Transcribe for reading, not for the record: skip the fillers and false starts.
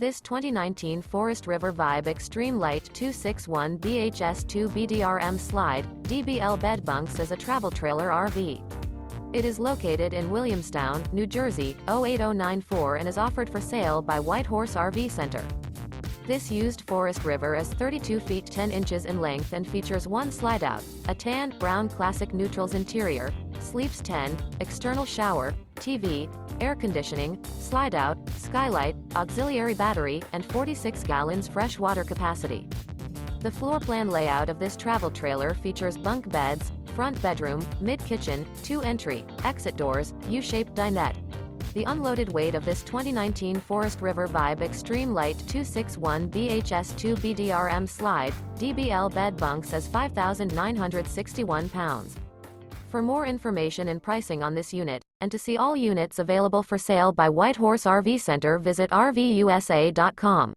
This 2019 Forest River Vibe Extreme Lite 261 BHS2 BDRM Slide, DBL Bed Bunks is a travel trailer RV. It is located in Williamstown, New Jersey, 08094 and is offered for sale by White Horse RV Center. This used Forest River is 32 feet 10 inches in length and features one slide-out, a tan, brown classic neutrals interior, sleeps 10, external shower, TV, air conditioning, slide-out, skylight, auxiliary battery, and 46 gallons fresh water capacity. The floor plan layout of this travel trailer features bunk beds, front bedroom, mid-kitchen, 2 entry, exit doors, U-shaped dinette. The unloaded weight of this 2019 Forest River Vibe Extreme Lite 261 BHS2 BDRM Slide, DBL Bed Bunks is 5,961 pounds. For more information and pricing on this unit, and to see all units available for sale by White Horse RV Center, visit RVUSA.com.